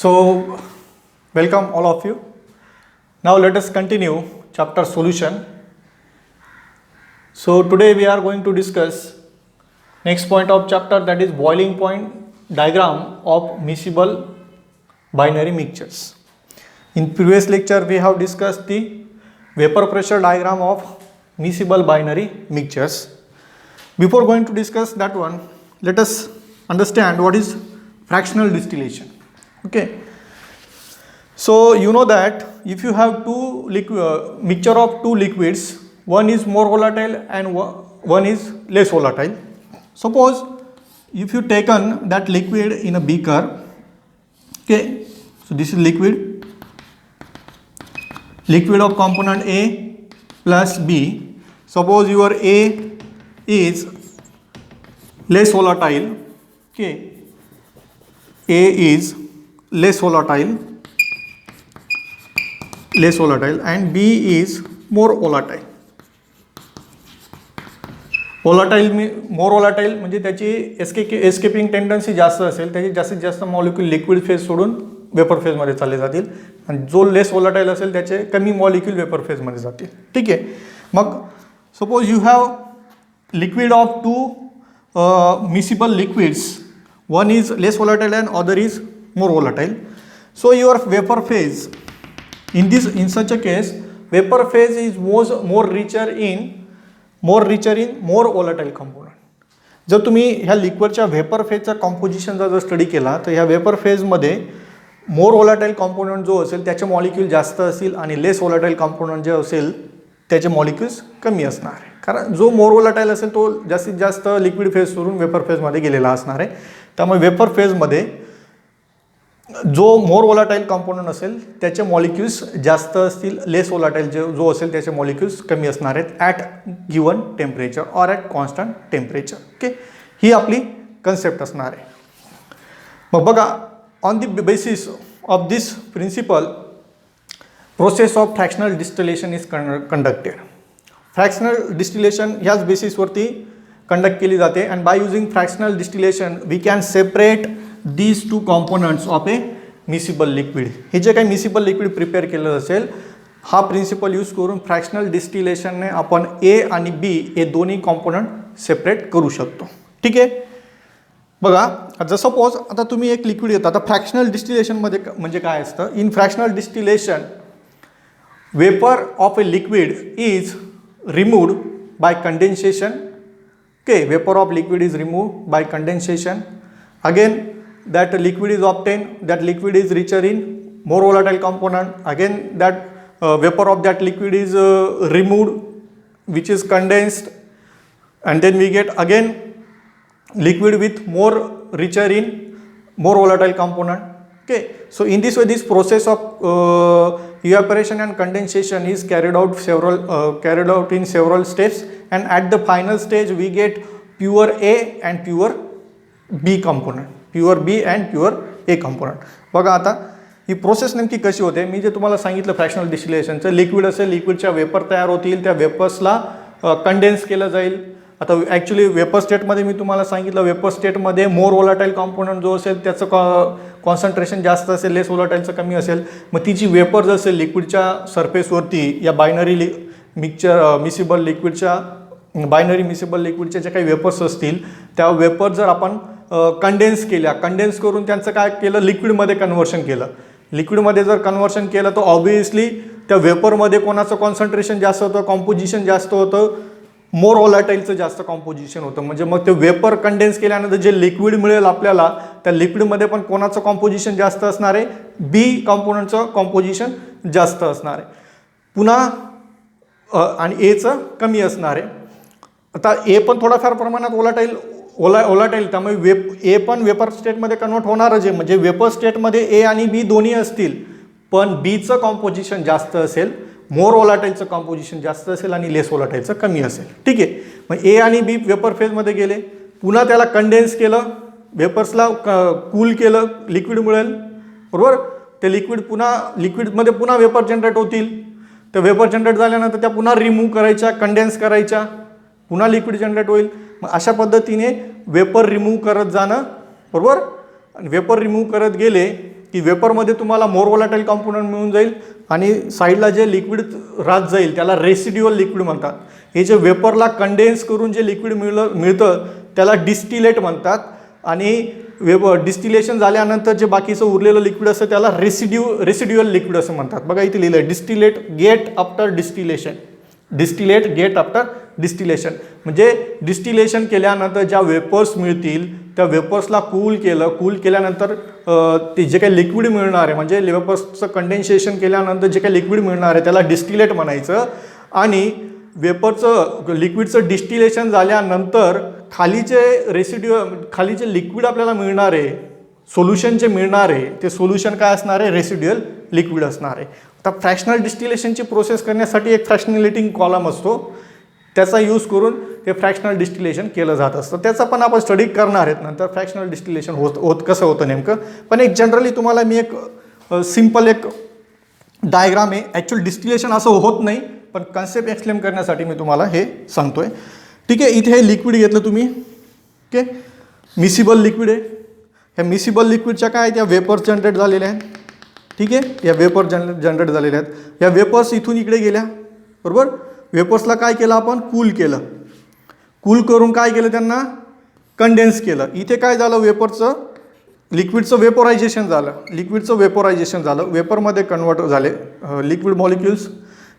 So, welcome all of you. Now let us continue chapter solution. So today we are going to discuss next point of chapter, that is boiling point diagram of miscible binary mixtures. In previous lecture we have discussed the vapor pressure diagram of miscible binary mixtures. Before going to discuss that one, let us understand what is fractional distillation. Okay, so you know that if you have mixture of two liquids, one is more volatile and one is less volatile. Suppose if you taken that liquid in a beaker, okay, so this is liquid of component A plus B. Suppose your A is less volatile, okay, A is less volatile and B is more volatile. more volatile म्हणजे त्याची escaping tendency जास्त असेल, त्याची जास्तीत जास्त molecule liquid phase सोडून vapour फेजमध्ये चालले जातील, आणि जो लेस व्होलाटाईल असेल त्याचे कमी मॉलिक्यूल वेपर फेजमध्ये जातील. ठीक आहे. मग suppose you have liquid of two miscible liquids, one is less volatile and other is more volatile. So your vapor phase in such a case, vapor phase is more richer in more volatile component. जर तुम्ही ह्या लिक्विडच्या vapour फेजचा कॉम्पोजिशनचा जर study केला तर ह्या vapour फेजमध्ये मोर volatile component जो असेल त्याचे मॉलिक्यूल जास्त असतील आणि लेस व्होलाटाईल कॉम्पोनंट जे असेल त्याचे मॉलिक्यूल्स कमी असणार आहे. कारण जो मोर व्होलाटाईल असेल तो जास्तीत जास्त लिक्विड फेज सोडून वेपर फेजमध्ये गेलेला असणार आहे. त्यामुळे वेपर फेजमध्ये जो मोर व्होलाटाईल कॉम्पोनंट असेल त्याचे मॉलिक्यूल्स जास्त असतील, लेस व्होलाटाईल जो असेल त्याचे मॉलिक्यूल्स कमी असणार आहेत at given temperature or at constant temperature. Okay, ही आपली कन्सेप्ट असणार आहे. मग बघा, on the basis of this principle process of fractional distillation is conducted. Fractional distillation ह्याच बेसिसवरती कंडक्ट केली जाते, and by using fractional distillation we can separate these two components of a miscible liquid. हे जे काही मिसिबल लिक्विड प्रिपेअर केलं असेल, हा प्रिन्सिपल यूज करून फ्रॅक्शनल डिस्टिलेशनने आपण ए आणि बी हे दोन्ही कॉम्पोनंट सेपरेट करू शकतो. ठीक आहे. बघा, जर सपोज आता तुम्ही एक लिक्विड घेता, आता फ्रॅक्शनल डिस्टिलेशनमध्ये म्हणजे काय असतं, in fractional distillation vapour of a liquid is removed by condensation. Okay, vapour of liquid is removed by condensation. Again, that liquid is obtained, that liquid is richer in more volatile component. Again, that vapor of that liquid is removed, which is condensed, and then we get again liquid with more richer in more volatile component. Okay, so in this way this process of evaporation and condensation is carried out in several steps, and at the final stage we get pure A and pure B component, pure B and pure A component. बघा आता ही process नेमकी कशी होते. मी जे तुम्हाला सांगितलं fractional डिस्टिलेशनचं, liquid असेल, लिक्विडच्या vapour तयार होतील, त्या वेपर्सला कंडेन्स केलं जाईल. आता ॲक्च्युली वेपर स्टेटमध्ये मी तुम्हाला सांगितलं, वेपर स्टेटमध्ये मोर व्होलाटाईल कॉम्पोनंट जो असेल त्याचं कॉन्सन्ट्रेशन जास्त असेल, लेस व्होलाटाईलचं कमी असेल. मग तिची वेपर जर असेल लिक्विडच्या सरफेसवरती या बायनरी मिसिबल लिक्विडच्या बायनरी मिसिबल लिक्विडचे जे काही वेपर्स असतील त्या वेपर जर आपण कंडेन्स केल्या, कंडेन्स करून त्यांचं काय केलं, लिक्विडमध्ये कन्व्हर्शन केलं. लिक्विडमध्ये जर कन्व्हर्शन केलं तर ऑब्वियसली त्या वेपरमध्ये कोणाचं कॉन्सन्ट्रेशन जास्त होतं, कॉम्पोजिशन जास्त होतं, मोर व्होलाटाईलचं जास्त कॉम्पोजिशन होतं. म्हणजे मग ते वेपर कंडेन्स केल्यानंतर जे लिक्विड मिळेल आपल्याला, त्या लिक्विडमध्ये पण कोणाचं कॉम्पोजिशन जास्त असणार आहे, बी कॉम्पोनंटचं कॉम्पोजिशन जास्त असणार आहे पुन्हा, आणि एचं कमी असणार आहे. आता ए पण थोडाफार प्रमाणात व्होलाटाईल, त्यामुळे ए पण वेपर स्टेटमध्ये कन्वर्ट होणारच आहे. म्हणजे वेपर स्टेटमध्ये ए आणि बी दोन्ही असतील, पण बीचं कॉम्पोजिशन जास्त असेल, मोर व्होलाटाईलचं कॉम्पोजिशन जास्त असेल आणि लेस व्होलाटाईलचं कमी असेल. ठीक आहे. मग ए आणि बी वेपर फेजमध्ये गेले, पुन्हा त्याला कंडेन्स केलं, वेपर्सला कूल केलं, लिक्विड मिळेल, बरोबर. ते लिक्विडमध्ये पुन्हा वेपर जनरेट होतील. त्या वेपर जनरेट झाल्यानंतर त्या पुन्हा रिमूव्ह करायच्या, कंडेन्स करायच्या, पुन्हा लिक्विड जनरेट होईल. मग अशा पद्धतीने वेपर रिमूव्ह करत जाणं, बरोबर. वेपर रिमूव्ह करत गेले की वेपरमध्ये तुम्हाला मोर व्होलाटाईल कॉम्पोनंट मिळून जाईल आणि साईडला जे लिक्विड राहत जाईल त्याला रेसिड्युअल लिक्विड म्हणतात. हे जे वेपरला कंडेन्स करून जे लिक्विड मिळतं त्याला डिस्टिलेट म्हणतात आणि डिस्टिलेशन झाल्यानंतर जे बाकीचं उरलेलं लिक्विड असतं त्याला रेसिड्युअल लिक्विड असं म्हणतात. बघा इथे लिहिलं आहे distillate get after distillation. Distillate get after distillation म्हणजे डिस्टिलेशन केल्यानंतर ज्या वेपर्स मिळतील त्या वेपर्सला कूल केल्यानंतर ते जे काही लिक्विड मिळणार आहे म्हणजे वेपर्सचं कंडेन्सेशन केल्यानंतर जे काही लिक्विड मिळणार आहे त्याला डिस्टिलेट म्हणायचं. आणि वेपरचं लिक्विडचं डिस्टिलेशन झाल्यानंतर खाली जे लिक्विड आपल्याला मिळणार आहे सोल्युशन जे मिळणार आहे ते सोल्युशन काय असणार आहे रेसिड्युअल लिक्विड असणार आहे. आता फ्रॅक्शनल डिस्टिलेशनची प्रोसेस करण्यासाठी एक फ्रॅक्शनलेटिंग कॉलम असतो त्याचा यूज करून ते फ्रॅक्शनल डिस्टिलेशन केलं जात असतं. त्याचा पण आपण स्टडी करणार आहेत नंतर फ्रॅक्शनल डिस्टिलेशन कसं होतं नेमकं. पण एक जनरली तुम्हाला मी एक सिम्पल एक डायग्राम आहे. ॲक्च्युअल डिस्टिलेशन असं होत नाही पण कन्सेप्ट एक्सप्लेन करण्यासाठी मी तुम्हाला हे सांगतोय. ठीक आहे. इथे हे लिक्विड घेतलं तुम्ही. ओके. मिसिबल लिक्विड आहे. ह्या मिसिबल लिक्विडच्या काय त्या वेपर्स जनरेट झालेल्या आहेत. ठीक आहे. या वेपर जनरेट झालेल्या आहेत. या वेपर्स इथून इकडे गेल्या बरोबर. वेपर्सला काय केलं आपण कूल केलं. कूल करून काय केलं त्यांना कंडेन्स केलं. इथे काय झालं वेपरचं लिक्विडचं वेपोरायझेशन झालं. वेपरमध्ये कन्वर्ट झाले लिक्विड मॉलिक्युल्स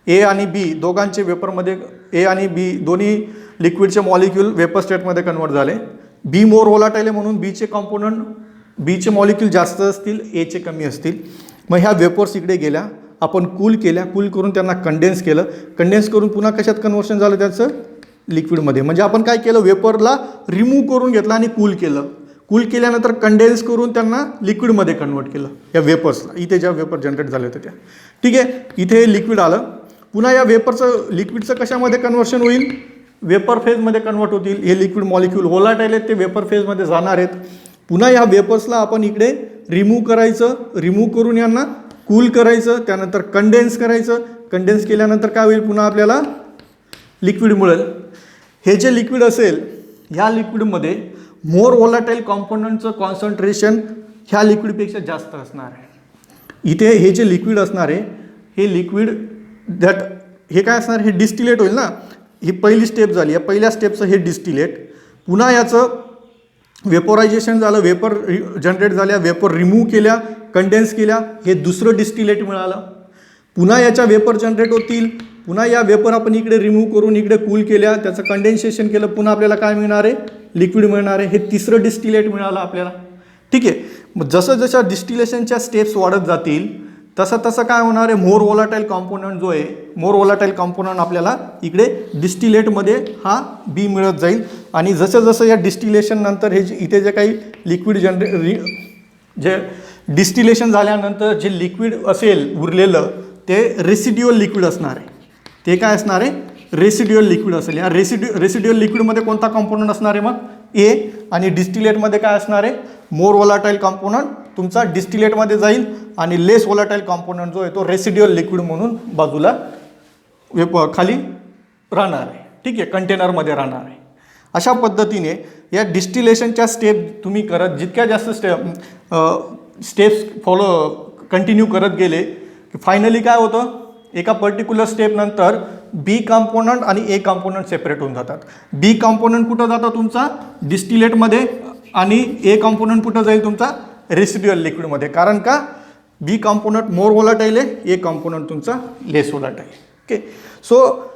ए आणि बी दोघांचे वेपरमध्ये ए आणि बी दोन्ही लिक्विडचे मॉलिक्यूल वेपर स्टेटमध्ये कन्वर्ट झाले. बी मोर व्होलाटाईल आहे म्हणून बीचे मॉलिक्यूल जास्त असतील एचे कमी असतील. मग ह्या वेपर्स इकडे गेल्या आपण कूल करून त्यांना कंडेन्स केलं. कंडेन्स करून पुन्हा कशात कन्वर्शन झालं त्याचं लिक्विडमध्ये. म्हणजे आपण काय केलं वेपरला रिमूव्ह करून घेतला आणि कूल केल्यानंतर कंडेन्स करून त्यांना लिक्विडमध्ये कन्वर्ट केलं या वेपर्सला. इथे ज्या वेपर जनरेट झाले होते त्या. ठीक आहे. इथे लिक्विड आलं. पुन्हा या लिक्विडचं कशामध्ये कन्वर्शन होईल वेपर फेजमध्ये कन्वर्ट होतील. हे लिक्विड मॉलिक्यूल व्होलाटाईल आहेत ते वेपर फेजमध्ये जाणार आहेत. पुन्हा या वेपर्सला आपण इकडे रिमूव्ह करून यांना कूल करायचं. त्यानंतर कंडेन्स केल्यानंतर काय होईल पुन्हा आपल्याला लिक्विड मिळेल. हे जे लिक्विड असेल ह्या लिक्विडमध्ये मोर व्होलाटाईल कॉम्पोनंटचं कॉन्सन्ट्रेशन ह्या लिक्विडपेक्षा जास्त असणार आहे. इथे हे जे लिक्विड असणार आहे हे लिक्विड हे काय असणार हे डिस्टिलेट होईल ना. ही पहिली स्टेप झाली. या पहिल्या स्टेपचं हे डिस्टिलेट. पुन्हा याचं वेपोरायझेशन झालं. वेपर जनरेट झाल्या. वेपर रिमूव्ह केल्या कंडेन्स केल्या. हे दुसरं डिस्टिलेट मिळालं. पुन्हा याच्या वेपर जनरेट होतील. पुन्हा या वेपर आपण इकडे रिमूव्ह करून इकडे कूल केल्या त्याचं कंडेन्सेशन केलं. पुन्हा आपल्याला काय मिळणार आहे लिक्विड मिळणार आहे. हे तिसरं डिस्टिलेट मिळालं आपल्याला. ठीक आहे. मग जसं डिस्टिलेशनच्या स्टेप्स वाढत जातील तसं काय होणार आहे मोर व्होलाटाईल कॉम्पोनंट जो आहे मोर व्होलाटाईल कॉम्पोनंट आपल्याला इकडे डिस्टिलेटमध्ये हा बी मिळत जाईल. आणि जसं या डिस्टिलेशन नंतर हे इथे जे काही लिक्विड जे डिस्टिलेशन झाल्यानंतर जे लिक्विड असेल उरलेलं ते रेसिड्युअल लिक्विड असणार आहे. ते काय असणार आहे रेसिड्युअल लिक्विड असेल. या रेसिड्युअल लिक्विडमध्ये कोणता कॉम्पोनंट असणार आहे मग ए. आणि डिस्टिलेटमध्ये काय असणार आहे मोर व्होलाटाईल कॉम्पोनंट तुमचा डिस्टिलेटमध्ये जाईल आणि लेस व्होलाटाईल कॉम्पोनंट जो आहे तो रेसिड्युअल लिक्विड म्हणून बाजूला खाली राहणार आहे. ठीक आहे. कंटेनरमध्ये राहणार आहे. अशा पद्धतीने या डिस्टिलेशनच्या स्टेप तुम्ही जितक्या जास्त स्टेप्स कंटिन्यू करत गेले की फायनली काय होतं एका पर्टिक्युलर स्टेप नंतर बी कॉम्पोनंट आणि ए कॉम्पोनंट सेपरेट होऊन जातात. बी कॉम्पोनंट कुठं जातं तुमचा डिस्टिलेटमध्ये आणि ए कॉम्पोनंट कुठं जाईल तुमचा रेसिड्युअल लिक्विडमध्ये. कारण का बी कॉम्पोनंट मोर व्होलाटाईल आहे. ए कॉम्पोनंट तुमचा less volatile. Okay. So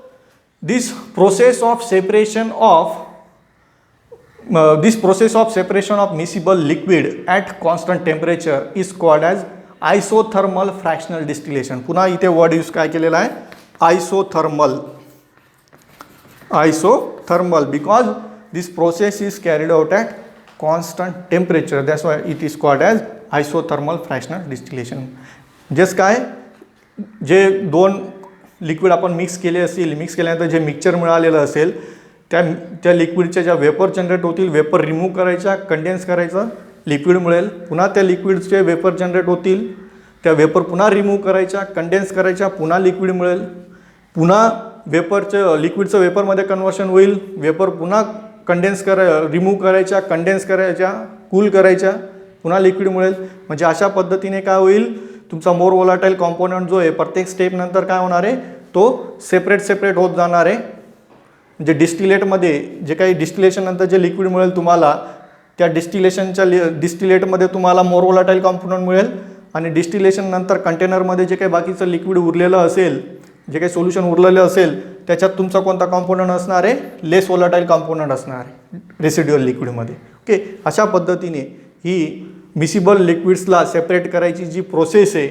this process of separation of miscible liquid at constant temperature is called as isothermal fractional distillation. पुन्हा इथे वर्ड यूज काय केलेला आहे isothermal because this process is carried out at constant temperature. That's why it is called as isothermal fractional distillation. म्हणजेच काय जे दोन liquid आपण मिक्स केल्यानंतर जे मिक्सचर मिळालेलं असेल त्या लिक्विडच्या ज्या वेपर जनरेट होतील वेपर रिमूव्ह करायच्या कंडेन्स करायचं लिक्विड मिळेल. पुन्हा त्या लिक्विडचे वेपर जनरेट होतील त्या वेपर पुन्हा रिमूव्ह करायच्या कंडेन्स करायच्या पुन्हा लिक्विड मिळेल. पुन्हा लिक्विडचं वेपरमध्ये कन्वर्शन होईल. वेपर पुन्हा रिमूव्ह करायच्या कंडेन्स करायच्या कूल करायच्या पुन्हा लिक्विड मिळेल. म्हणजे अशा पद्धतीने काय होईल, तुमचा मोर वोलाटाईल कॉम्पोनंट जो आहे प्रत्येक स्टेप नंतर काय होणार आहे, तो सेपरेट होत जाणार आहे. म्हणजे डिस्टिलेटमध्ये जे काही डिस्टिलेशन नंतर जे लिक्विड मिळेल तुम्हाला, त्या डिस्टिलेटमध्ये तुम्हाला मोर वोलाटाईल कॉम्पोनंट मिळेल आणि डिस्टिलेशन नंतर कंटेनरमध्ये जे काही बाकीचं लिक्विड उरलेलं असेल, जे काही सोल्युशन उरलेलं असेल, त्याच्यात तुमचा कोणता कॉम्पोनंट असणार आहे, लेस वोलाटाईल कॉम्पोनंट असणार आहे रेसिड्युअल लिक्विडमध्ये. ओके, अशा पद्धतीने ही मिसिबल लिक्विड्सला सेपरेट करायची जी प्रोसेस आहे,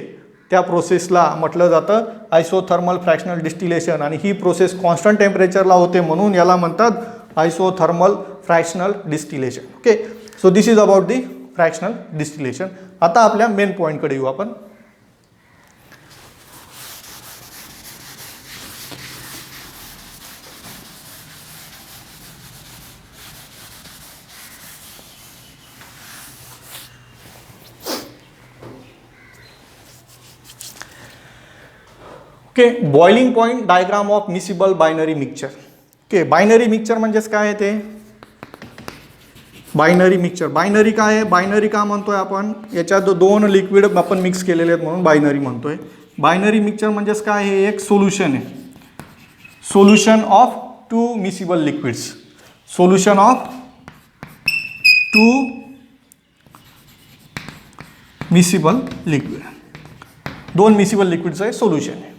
त्या प्रोसेसला म्हटलं जातं आयसोथर्मल फ्रॅक्शनल डिस्टिलेशन. आणि ही प्रोसेस कॉन्स्टंट टेम्परेचरला होते म्हणून याला म्हणतात isothermal fractional distillation. Okay, so this is about the fractional distillation. आता आपल्या मेन पॉईंटकडे येऊ आपण. Okay, boiling point diagram of miscible binary mixture. Okay, binary mixture म्हणजेच काय आहे ते, बायनरी मिक्सचर. बायनरी काय आहे, बायनरी का म्हणतोय आपण, याच्यात दोन लिक्विड आपण मिक्स केलेले आहेत म्हणून बायनरी म्हणतोय. बायनरी मिक्सचर म्हणजेच काय, हे एक सोल्युशन आहे, solution of two miscible liquids, solution of two miscible liquid, दोन मिसिबल लिक्विडचं हे सोल्युशन आहे.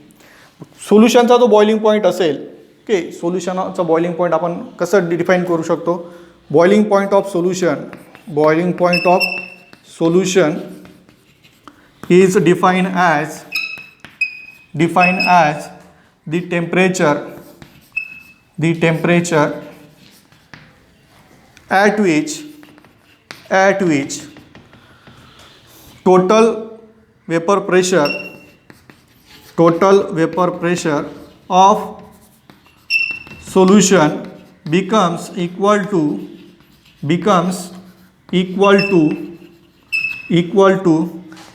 सोल्युशनचा जो बॉइलिंग पॉईंट असेल, ओके, सोल्युशनचा बॉइलिंग पॉईंट आपण कसं डिफाईन करू शकतो, boiling point of solution, boiling point of solution is defined as the temperature at which total vapor pressure of solution becomes equal to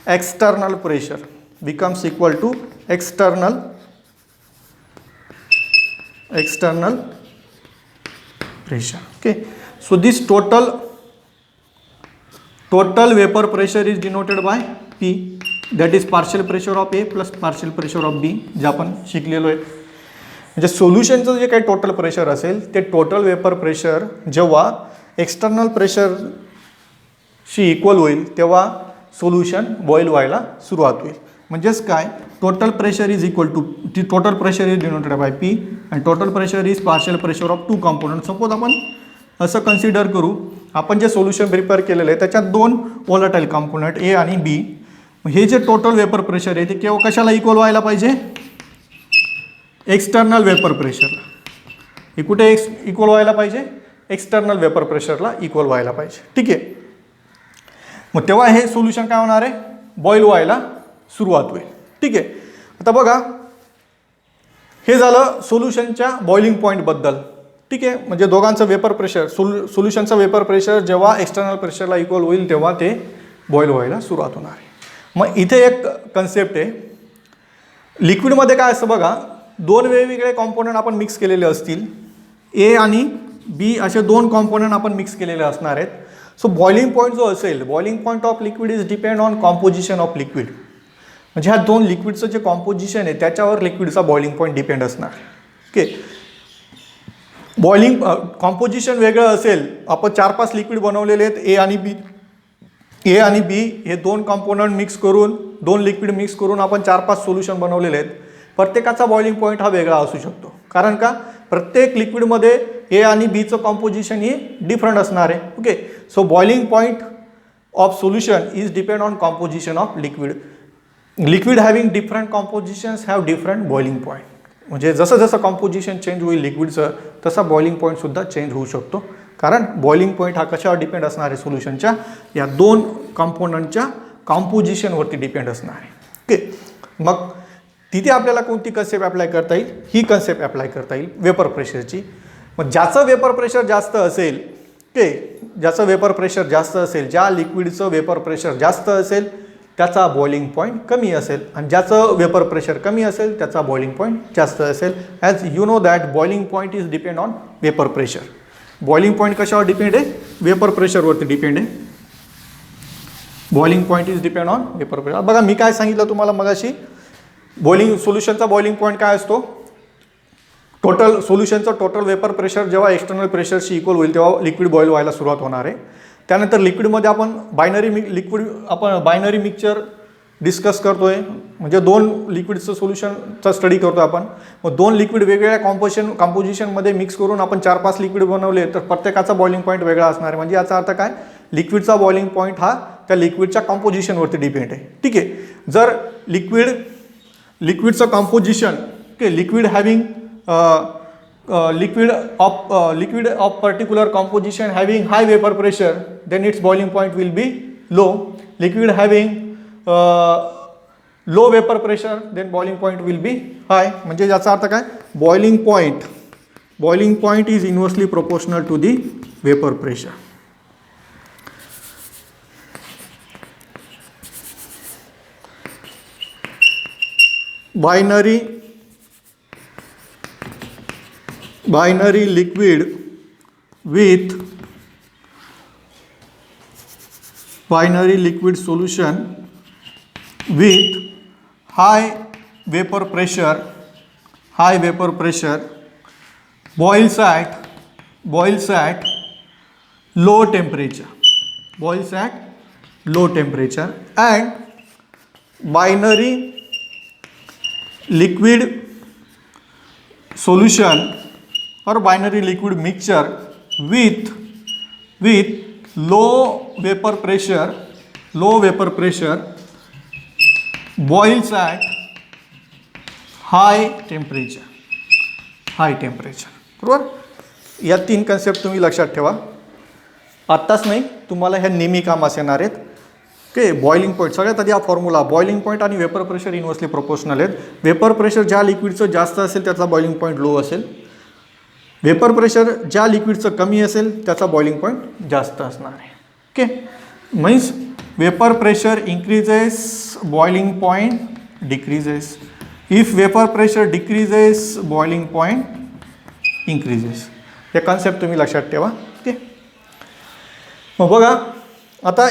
external pressure, becomes equal to external pressure. Okay, so this total vapor pressure is denoted by P, that is partial pressure of A plus partial pressure of B, जे आपण शिकलेलो आहे. म्हणजे सोल्युशनचं जे काही total pressure असेल ते total vapour pressure जेव्हा एक्सटर्नल प्रेशरशी इक्वल होईल तेव्हा सोल्युशन बॉईल व्हायला सुरुवात होईल. म्हणजेच काय, total pressure is equal to, total pressure is denoted by P and total pressure is partial pressure of two component. Suppose आपण असं कन्सिडर करू, आपण जे सोल्युशन प्रिपेअर केलेलं आहे त्याच्यात दोन वोलाटाईल कंपोनंट ए आणि बी. हे जे टोटल वेपर प्रेशर आहे ते केव्हा कशाला इक्वल व्हायला पाहिजे, एक्सटर्नल वेपर प्रेशरला. हे कुठे इक्वल व्हायला पाहिजे, एक्सटर्नल वेपर प्रेशरला इक्वल व्हायला पाहिजे. ठीक आहे, मग तेव्हा हे सोल्युशन काय होणार आहे, बॉईल व्हायला सुरुवात होईल. ठीक आहे, आता बघा हे झालं सोल्युशनच्या बॉइलिंग पॉईंटबद्दल. ठीक आहे, म्हणजे दोघांचं वेपर प्रेशर, सोल्युशनचं वेपर प्रेशर जेव्हा एक्सटर्नल प्रेशरला इक्वल होईल तेव्हा ते बॉईल व्हायला सुरुवात होणार आहे. मग इथे एक कन्सेप्ट आहे, लिक्विडमध्ये काय असतं बघा, दोन वेगवेगळे कॉम्पोनंट आपण मिक्स केलेले असतील, ए आणि बी असे दोन कॉम्पोनंट आपण मिक्स केलेले असणार आहेत. सो बॉइलिंग पॉईंट जो असेल, boiling point of liquid is depend on composition of liquid. म्हणजे ह्या दोन लिक्विडचं जे कॉम्पोजिशन आहे त्याच्यावर लिक्विडचा बॉइलिंग पॉईंट डिपेंड असणार. ओके, बॉइलिंग कॉम्पोजिशन वेगळं असेल, आपण 4-5 लिक्विड बनवलेले आहेत ए आणि बी हे दोन कॉम्पोनंट मिक्स करून, दोन लिक्विड मिक्स करून आपण 4-5 सोल्युशन बनवलेले आहेत. प्रत्येकाचा बॉइलिंग पॉईंट हा वेगळा असू शकतो, कारण का प्रत्येक लिक्विडमध्ये ए आणि बीचं कॉम्पोजिशन ही डिफरंट असणार आहे. Okay, so boiling point of solution is depend on composition of liquid. Liquid having different compositions have different boiling point. म्हणजे जसं जसं कॉम्पोजिशन चेंज होईल लिक्विडचं तसा बॉइलिंग पॉईंटसुद्धा चेंज होऊ शकतो, कारण बॉइलिंग पॉईंट हा कशावर डिपेंड असणार आहे, सोल्युशनच्या या दोन कॉम्पोनंटच्या कॉम्पोजिशनवरती डिपेंड असणार आहे. ओके, मग तिथे आपल्याला कोणती कन्सेप्ट अप्लाय करता येईल, ही कन्सेप्ट अप्लाय करता येईल वेपर प्रेशरची. मग ज्याचं वेपर प्रेशर जास्त असेल, ओके, ज्याचं वेपर प्रेशर जास्त असेल, ज्या लिक्विडचं वेपर प्रेशर जास्त असेल त्याचा बॉइलिंग पॉईंट कमी असेल, आणि ज्याचं वेपर प्रेशर कमी असेल त्याचा बॉइलिंग पॉईंट जास्त असेल. As you know that boiling point is depend on vapour pressure. Boiling point कशावर डिपेंड आहे, वेपर प्रेशरवरती डिपेंड आहे. Boiling point is depend on vapour pressure. बघा मी काय सांगितलं तुम्हाला मगाशी, बॉइलिंग सोल्युशनचा बॉइलिंग पॉईंट काय असतो, टोटल सोल्युशनचं टोटल वेपर प्रेशर जेव्हा एक्सटर्नल प्रेशरशी इक्वल होईल तेव्हा लिक्विड बॉईल व्हायला सुरुवात होणार आहे. त्यानंतर लिक्विडमध्ये आपण बायनरी मिक्सचर डिस्कस करतोय, म्हणजे दोन लिक्विडचं सोल्युशनचा स्टडी करतो आपण. मग दोन लिक्विड वेगवेगळ्या कॉम्पोजिशनमध्ये मिक्स करून आपण 4-5 लिक्विड बनवले तर प्रत्येकाचा बॉइलिंग पॉईंट वेगळा असणार आहे. म्हणजे याचा अर्थ काय, लिक्विडचा बॉइलिंग पॉईंट हा त्या लिक्विडच्या कॉम्पोजिशनवरती डिपेंड आहे. ठीक आहे. जर लिक्विडचं composition liquid having liquid of particular composition having high vapor pressure, then its boiling point will be low. Liquid having low vapor pressure, then boiling point will be high. म्हणजे याचा अर्थ काय, boiling point is inversely proportional to the vapor pressure. Binary liquid with binary liquid solution with high vapor pressure boils at low temperature, and binary liquid solution or binary liquid mixture with low vapor pressure boils at high temperature. बरोबर. या 3 concept तुम्ही लक्षात ठेवा. आत्ताच नाही, तुम्हाला ह्या नेहमी कामास येणार आहेत. ओके. बॉइलिंग पॉईंट सगळ्यात आधी हा फॉर्म्युला, बॉइलिंग पॉईंट आणि वेपर प्रेशर इन्व्हर्सली प्रोपोर्शनल आहेत. वेपर प्रेशर ज्या लिक्विडचं जास्त असेल त्याचा बॉइलिंग पॉईंट लो असेल, वेपर प्रेशर ज्या लिक्विडचं कमी असेल त्याचा बॉइलिंग पॉईंट जास्त असणार आहे. Okay. Means vapour pressure increases, boiling point decreases. If vapour pressure decreases, boiling point increases. हे कॉन्सेप्ट तुम्ही लक्षात ठेवा. ओके. मग बघा, आता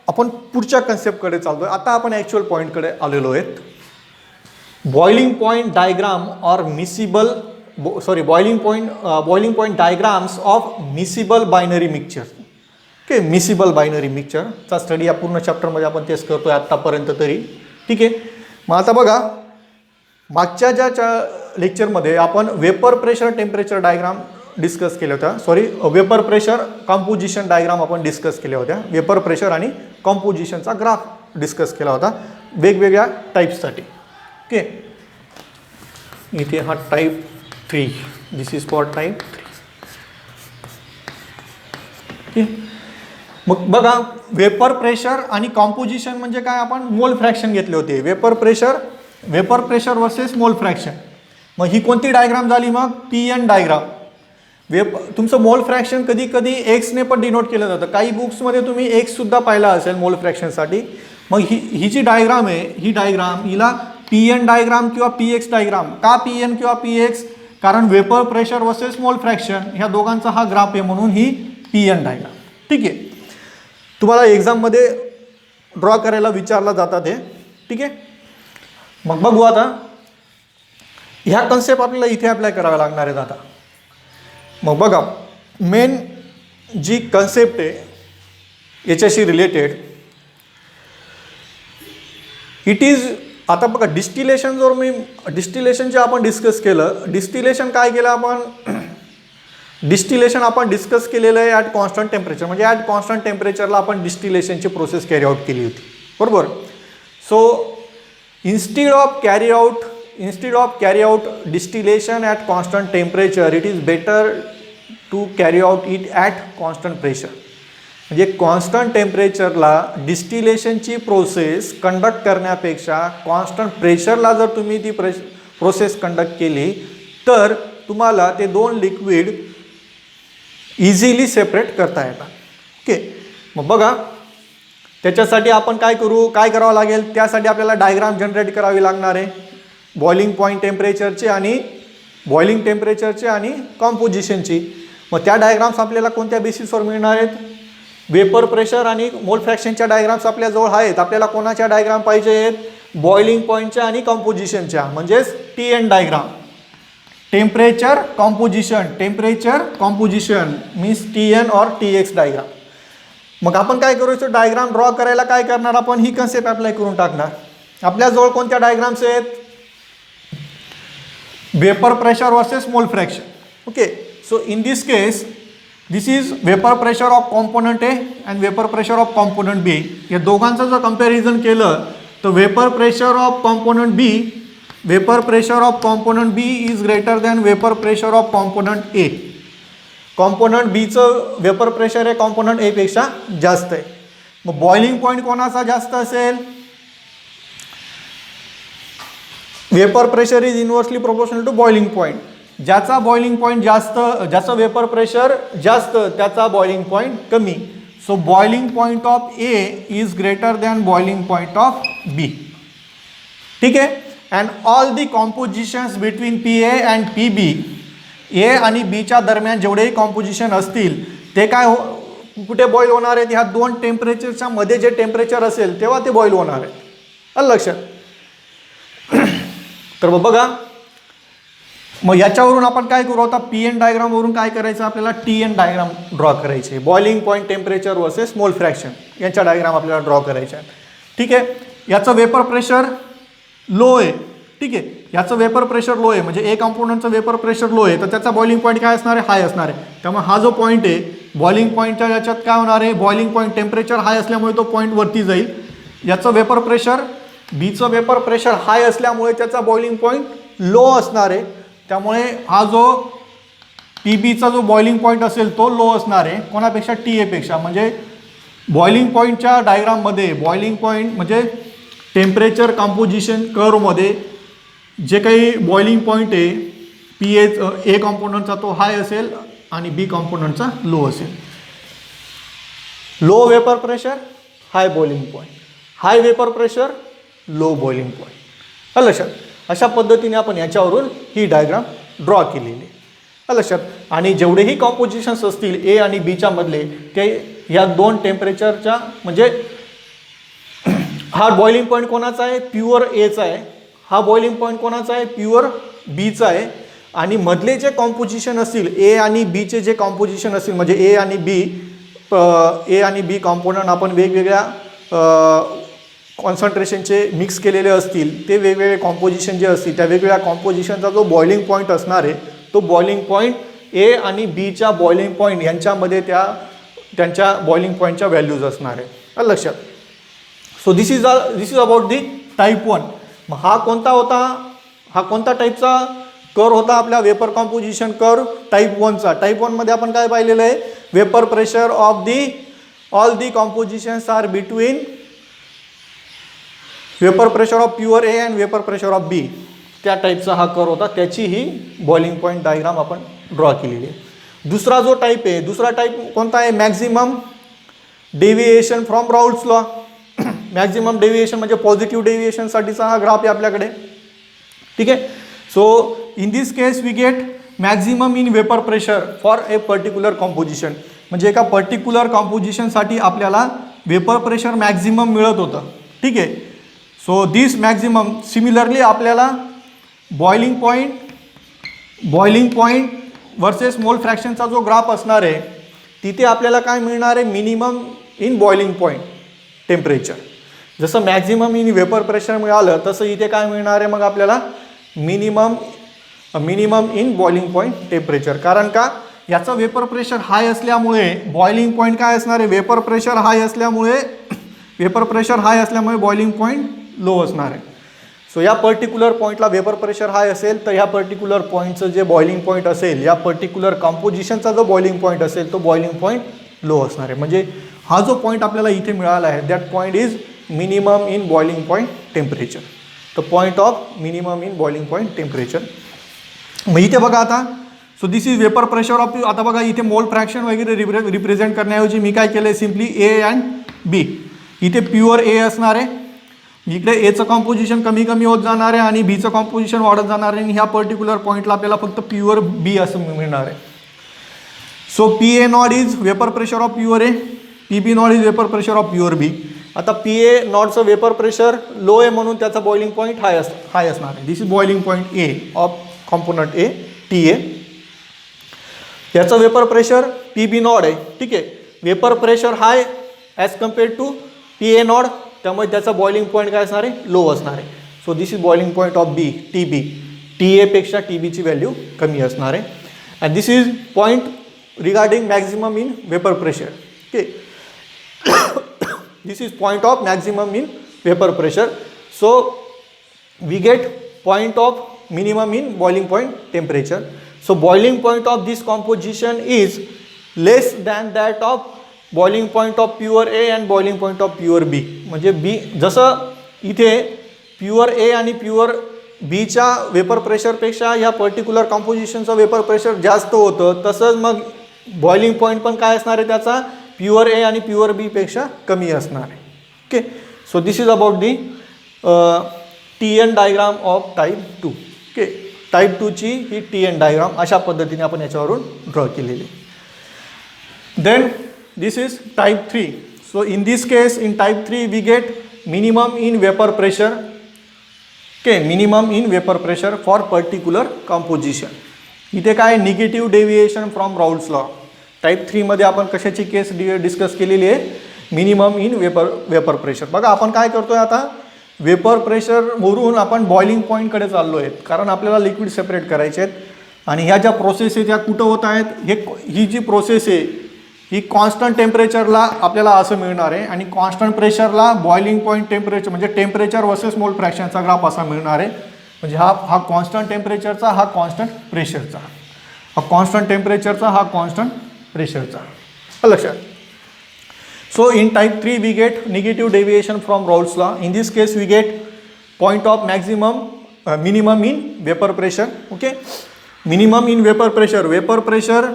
आपण पुढच्या कन्सेप्टकडे चालतोय. आता आपण ॲक्च्युअल पॉईंटकडे आलेलो आहेत. Boiling point diagram or boiling point diagrams of miscible binary mixture. Okay. Miscible binary मिक्सचरचा स्टडी या पूर्ण चॅप्टरमध्ये आपण तेच करतोय आत्तापर्यंत तरी. ठीक आहे. मग आता बघा, मागच्या ज्या लेक्चरमध्ये आपण vapour pressure temperature diagram discuss केल्या होत्या. वेपर प्रेशर कॉम्पोजिशन डायग्राम आपण डिस्कस केल्या होत्या. वेपर प्रेशर आणि कॉम्पोजिशनचा ग्राफ डिस्कस केला होता वेगवेगळ्या टाईप्ससाठी. ओके. इथे हा type 3, this is for type 3. मग बघा, वेपर प्रेशर आणि कॉम्पोजिशन म्हणजे काय, आपण मोल फ्रॅक्शन घेतले होते. Vapour pressure versus mole fraction. मग ही कोणती डायग्राम झाली, मग PN डायग्राम. तुमचं मोल फ्रॅक्शन कधी कधी एक्सने पण डिनोट केलं जातं. काही बुक्समध्ये तुम्ही एक्स सुद्धा पाहिला असेल मोल फ्रॅक्शनसाठी. मग ही जी डायग्राम आहे, ही डायग्राम हिला PN डायग्राम किंवा PX डायग्राम. का PN किंवा PX, कारण vapour pressure versus mole fraction ह्या दोघांचा हा ग्राफ आहे, म्हणून ही PN डायग्राम. ठीक आहे. तुम्हाला एक्झाममध्ये ड्रॉ करायला विचारला जातात हे. ठीक आहे. मग बघू आता, ह्या कन्सेप्ट आपल्याला इथे अप्लाय कराव्या लागणार आहेत आता. मग बघा, मेन जी कन्सेप्ट आहे याच्याशी रिलेटेड, इट इज, आता बघा डिस्टिलेशन जे आपण डिस्कस केलं, डिस्टिलेशन काय केलं आपण, डिस्टिलेशन आपण डिस्कस केलेलं आहे ॲट कॉन्स्टंट टेम्परेचर. म्हणजे ॲट कॉन्स्टंट टेम्परेचरला आपण डिस्टिलेशनची प्रोसेस कॅरी आउट केली होती. बरोबर. So instead of carry out distillation at constant temperature, it is better to carry out it at constant pressure. म्हणजे कॉन्स्टंट टेम्परेचरला डिस्टिलेशनची प्रोसेस कंडक्ट करण्यापेक्षा constant प्रेशरला जर तुम्ही ती प्रोसेस कंडक्ट केली तर तुम्हाला ते दोन लिक्विड इझिली सेपरेट करता येतात. ओके. मग बघा, त्याच्यासाठी आपण काय करावं लागेल, त्यासाठी आपल्याला डायग्राम जनरेट करावी लागणार आहे. बॉइलिंग पॉईंट टेम्परेचरचे आणि कॉम्पोजिशनची. मग त्या डायग्राम्स आपल्याला कोणत्या बेसिसवर मिळणार आहेत, वेपर प्रेशर आणि मोल फ्रॅक्शनच्या डायग्राम्स आपल्याजवळ आहेत. आपल्याला कोणाच्या डायग्राम पाहिजे आहेत? बॉइलिंग पॉईंटच्या आणि कंपोजिशनच्या, म्हणजेच TN diagram. Temperature composition means TN और TX डायग्राम. मग आपण काय करायचं? डायग्राम ड्रॉ करायला काय करणार? आपण ही कन्सेप्ट अप्लाय करून टाकणार. आपल्याजवळ कोणत्या डायग्राम्स आहेत? Vapour pressure versus mole fraction. Okay, so in this case this is vapour pressure of component A and vapour pressure of component B. या दोघांचं जर कंपॅरिझन केलं तर vapour pressure of component B is greater than vapour pressure of component A. Component बीचं vapour pressure हे component A पेक्षा जास्त आहे. मग बॉइलिंग पॉईंट कोणाचा जास्त असेल? Vapour pressure is inversely proportional to boiling point. ज्याचा बॉइलिंग पॉईंट जास्त, ज्याचं वेपर प्रेशर जास्त त्याचा बॉइलिंग पॉईंट कमी. So boiling point of A is greater than boiling point of B. ठीक आहे. And all the compositions between PA and PB, A आणि बीच्या दरम्यान जेवढेही कॉम्पोजिशन असतील ते काय कुठे बॉईल होणार आहेत? ह्या दोन टेम्परेचरच्या मध्ये जे टेम्परेचर असेल तेव्हा ते बॉईल होणार आहेत. आलं लक्षात? तर बघा, मग याच्यावरून आपण काय करू? आता PN डायग्रामवरून काय करायचं? आपल्याला TN डायग्राम ड्रॉ करायचे. Boiling point temperature versus mole fraction यांच्या डायग्राम आपल्याला ड्रॉ करायच्या आहेत. ठीक आहे. याचं वेपर प्रेशर लो आहे. ठीक आहे. याचं वेपर प्रेशर लो आहे, म्हणजे ए कॉम्पोनंटचं वेपर प्रेशर लो आहे, तर त्याचा बॉइलिंग पॉईंट काय असणार आहे? हाय असणार आहे. त्यामुळे हा जो पॉईंट आहे बॉइलिंग पॉईंटच्या याच्यात काय होणार आहे? बॉइलिंग पॉईंट टेम्परेचर हाय असल्यामुळे तो पॉईंट वरती जाईल. याचं वेपर प्रेशर, बीचं वेपर प्रेशर हाय असल्यामुळे त्याचा बॉइलिंग पॉईंट लो असणार आहे. त्यामुळे हा जो PBचा जो बॉइलिंग पॉईंट असेल तो लो असणार आहे. कोणापेक्षा? TA पेक्षा. म्हणजे बॉइलिंग पॉईंटच्या डायग्राममध्ये बॉइलिंग पॉईंट म्हणजे टेम्परेचर कंपोजिशन कर्वमध्ये जे काही बॉइलिंग पॉईंट आहे ए कॉम्पोनंटचा तो हाय असेल आणि बी कॉम्पोनंटचा लो असेल. Low vapour pressure, high boiling point. High vapour pressure, low boiling point. आलं लक्षात? अशा पद्धतीने आपण याच्यावरून ही डायग्राम ड्रॉ केलेली आहे. आलं लक्षात? आणि जेवढेही कॉम्पोजिशन्स असतील ए आणि बीच्या मधले ते या दोन टेम्परेचरच्या, म्हणजे हा बॉइलिंग पॉईंट कोणाचा आहे? प्युअर एचा आहे. हा बॉइलिंग पॉईंट कोणाचा आहे? प्युअर बीचा आहे. आणि मधले जे कॉम्पोजिशन असतील ए आणि बीचे जे कॉम्पोजिशन असतील, म्हणजे ए आणि बी कॉम्पोनंट आपण वेगवेगळ्या कॉन्सन्ट्रेशनचे मिक्स केलेले असतील, ते वेगवेगळे कॉम्पोजिशन जे असतील त्या वेगवेगळ्या कॉम्पोजिशनचा जो बॉइलिंग पॉईंट असणार आहे तो बॉइलिंग पॉईंट ए आणि बीच्या बॉइलिंग पॉईंट यांच्यामध्ये त्यांच्या बॉइलिंग पॉईंटच्या व्हॅल्यूज असणार आहे. आलं लक्षात? So this is about the type 1. मग हा कोणता होता? हा कोणता टाईपचा कर्व होता? आपल्या वेपर कॉम्पोजिशन कर्व टाईप 1चा. टाईप 1मध्ये आपण काय पाहिलेलं आहे? Vapour pressure of all the compositions are between vapour pressure of pure A and vapour pressure of B. त्या टाईपचा हा कर्व होता. त्याची ही बॉइलिंग पॉईंट डायग्राम आपण ड्रॉ केलेली आहे. दुसरा जो टाईप आहे, दुसरा टाईप कोणता आहे? Maximum deviation from Raoult's law. Maximum deviation म्हणजे पॉझिटिव्ह डेव्हिएशनसाठीचा हा ग्राफ आहे आपल्याकडे. ठीक आहे. So in this case we get maximum in vapour pressure for a particular composition. म्हणजे एका पर्टिक्युलर कॉम्पोजिशनसाठी आपल्याला वेपर प्रेशर मॅक्झिमम मिळत होतं. ठीक आहे. सो दिस मॅक्झिमम सिमिलरली आपल्याला बॉइलिंग पॉईंट वर्सेस मोल फ्रॅक्शनचा जो ग्राफ असणार आहे तिथे आपल्याला काय मिळणार आहे? Minimum in boiling point temperature. जसं मॅक्झिमम इन वेपर प्रेशर मिळालं तसं इथे काय मिळणार आहे मग आपल्याला? Minimum in boiling point temperature. कारण का? याचं वेपर प्रेशर हाय असल्यामुळे बॉइलिंग पॉईंट काय असणार आहे? वेपर प्रेशर हाय असल्यामुळे बॉइलिंग पॉईंट लो असणार आहे. सो या पर्टिक्युलर पॉईंटला वेपर प्रेशर हाय असेल तर ह्या पर्टिक्युलर पॉईंटचं जे बॉइलिंग पॉईंट असेल, या पर्टिक्युलर कॉम्पोजिशनचा जो बॉइलिंग पॉईंट असेल तो बॉइलिंग पॉईंट लो असणार आहे. म्हणजे हा जो पॉईंट आपल्याला इथे मिळाला आहे that point is minimum in boiling point temperature. The point of minimum in boiling point temperature. मग इथे बघा आता, so this is vapour pressure of. आता बघा इथे मोल फ्रॅक्शन वगैरे रिप्रेझेंट करण्याऐवजी मी काय केलं आहे? सिम्पली ए अँड बी. इथे प्युअर ए असणार आहे, इकडे एचं कॉम्पोजिशन कमी कमी होत जाणार आहे आणि बीचं कॉम्पोजिशन वाढत जाणार आहे. आणि ह्या पर्टिक्युलर पॉईंटला आपल्याला फक्त प्युअर बी असं मिळणार आहे. So PA not is vapour pressure of pure A. P B not is vapour pressure of pure B. आता पी ए नॉटचं वेपर प्रेशर लो आहे म्हणून त्याचा बॉइलिंग पॉईंट हाय असणार आहे. This is boiling point A of component A T A. याचं vapour pressure P B not आहे, ठीक आहे. Vapour pressure high as compare to P A not, त्यामुळे त्याचा बॉइलिंग पॉईंट काय असणार आहे, लो असणार आहे. So this is boiling point of B T B. T एपेक्षा टी बीची व्हॅल्यू कमी असणार आहे. And this is point regarding maximum in vapour pressure. Okay, this is point of maximum in vapor pressure. So we get point of minimum in boiling point temperature. So boiling point of this composition is less than that of boiling point of pure A and boiling point of pure B. म्हणजे B जसं इथे pure A आणि pure B च्या vapour प्रेशरपेक्षा या particular कॉम्पोजिशनचं vapour pressure जास्त होतं, तसंच मग बॉइलिंग पॉईंट पण काय असणार आहे त्याचा, प्युअर ए आणि प्युअर बी पेक्षा कमी असणार आहे. Okay, so this is about the T N diagram of type 2. Okay, type 2ची ही टी एन डायग्राम अशा पद्धतीने आपण याच्यावरून ड्रॉ केलेली. Then this is type 3. So in this case in type 3 we get minimum in vapour pressure. Okay, minimum in vapour pressure for particular composition. इथे काय negative deviation from Raoult's law. Type 3मध्ये आपण कशाची केस discuss केलेली आहे, minimum in vapour pressure. बघा आपण काय करतोय आता, वेपर प्रेशरवरून आपण बॉइलिंग पॉईंटकडे चाललो आहेत, कारण आपल्याला लिक्विड सेपरेट करायचे आहेत. आणि ह्या ज्या प्रोसेस आहेत त्या कुठं होत आहेत, ही जी प्रोसेस आहे ही कॉन्स्टंट टेम्परेचरला आपल्याला असं मिळणार आहे, आणि कॉन्स्टंट प्रेशरला बॉइलिंग पॉईंट टेम्परेचर म्हणजे टेम्परेचर वर्सेस मोल फ्रॅक्शनचा ग्राफ असा मिळणार आहे. म्हणजे हा कॉन्स्टंट टेम्परेचरचा, हा कॉन्स्टंट प्रेशरचा, हा कॉन्स्टंट टेम्परेचरचा, हा कॉन्स्टंट प्रेशरचा. लक्षात. So in type 3 we get negative deviation from Raoult's law. In this case we get point of minimum in vapour pressure. Okay, minimum in vapour pressure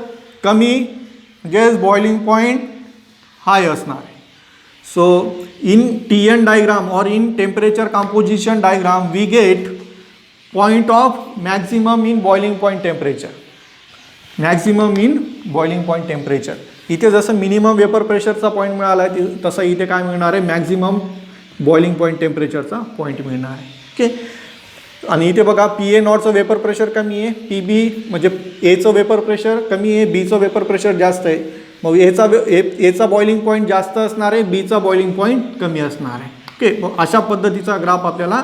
कमी म्हणजे बॉइलिंग पॉइंट हाय असणार आहे. So in T N diagram और in temperature composition diagram we get point of maximum in boiling point temperature. Maximum in boiling point temperature. इथे जसं minimum vapour प्रेशरचा point मिळाला आहे तसं इथे काय मिळणार आहे, मॅक्झिमम बॉइलिंग पॉईंट टेम्परेचरचा पॉईंट मिळणार आहे. ओके, आणि इथे बघा पी ए नॉटचं वेपर प्रेशर कमी आहे, पी बी म्हणजे एचं वेपर प्रेशर कमी आहे, बीचं वेपर प्रेशर जास्त आहे. मग एचा बॉइलिंग पॉईंट जास्त असणार आहे, बीचा बॉइलिंग पॉईंट कमी असणार आहे. ओके, मग अशा पद्धतीचा ग्राफ आपल्याला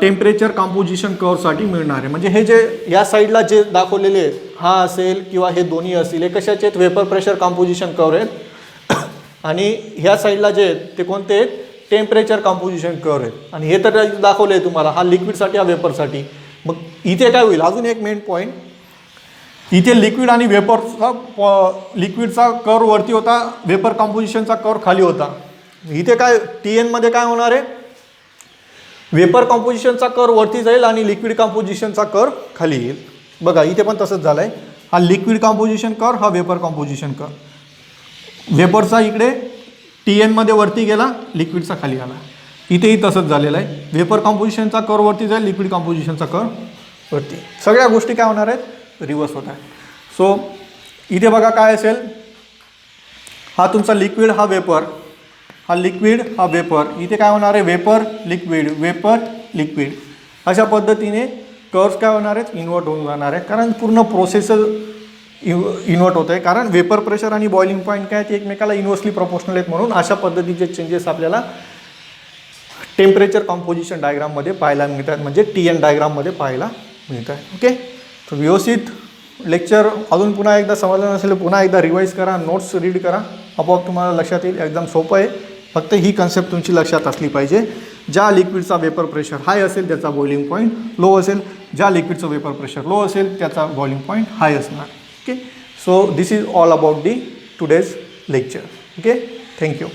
टेम्परेचर कॉम्पोजिशन कर्वसाठी मिळणार आहे. म्हणजे हे जे या साईडला जे दाखवलेले आहेत, हा असेल किंवा हे दोन्ही असतील, हे कशाचे आहेत, वेपर प्रेशर कॉम्पोजिशन कर्व आहेत. आणि ह्या साईडला जे आहेत ते कोणते आहेत, टेम्परेचर कॉम्पोजिशन कर्व आहेत. आणि हे तर दाखवले आहे तुम्हाला, हा लिक्विडसाठी, हा वेपरसाठी. मग इथे काय होईल, अजून एक मेन पॉईंट, इथे लिक्विड आणि वेपरचा लिक्विडचा कर्व वरती होता, वेपर कॉम्पोजिशनचा कर्व खाली होता. इथे काय टी एनमध्ये काय होणार आहे, वेपर कॉम्पोजिशनचा कर्व वरती जाईल आणि लिक्विड कॉम्पोजिशनचा कर्व खाली येईल. बघा इथे पण तसंच झालं आहे, हा लिक्विड कॉम्पोजिशन कर्व, हा वेपर कॉम्पोजिशन कर्व. वेपरचा इकडे टी एनमध्ये वरती गेला, लिक्विडचा खाली आला. इथेही तसंच झालेलं आहे, वेपर कॉम्पोजिशनचा कर्व वरती जाईल, लिक्विड कॉम्पोजिशनचा कर्व वरती. सगळ्या गोष्टी काय होणार आहेत, रिव्हर्स होत आहेत. सो इथे बघा काय असेल, हा तुमचा लिक्विड, हा वेपर, हा लिक्विड, हा वेपर. इथे काय होणार आहे, वेपर लिक्विड. अशा पद्धतीने कर्व्स काय होणार आहेत, इन्व्हर्ट होऊन जाणार आहे. कारण पूर्ण प्रोसेस इन्व्हर्ट होत आहे, कारण वेपर प्रेशर आणि बॉइलिंग पॉईंट काय ते एकमेकाला इन्व्हर्सली प्रोपोर्शनल आहेत. म्हणून अशा पद्धतीचे चेंजेस आपल्याला टेम्परेचर कॉम्पोजिशन डायग्राममध्ये पाहायला मिळतात, म्हणजे टी एन डायग्राममध्ये पाहायला मिळतात. ओके, तर व्यवस्थित लेक्चर अजून पुन्हा एकदा समजलं नसेल, पुन्हा एकदा रिवाईज करा, नोट्स रीड करा, आपोआप तुम्हाला लक्षात येईल. एकदम सोपं आहे, फक्त ही कन्सेप्ट तुमची लक्षात असली पाहिजे. ज्या लिक्विडचा वेपर प्रेशर हाय असेल त्याचा बॉइलिंग पॉईंट लो असेल, ज्या लिक्विडचं वेपर प्रेशर लो असेल त्याचा बॉइलिंग पॉईंट हाय असणार. Okay, so this is all about the today's lecture. Okay, thank you.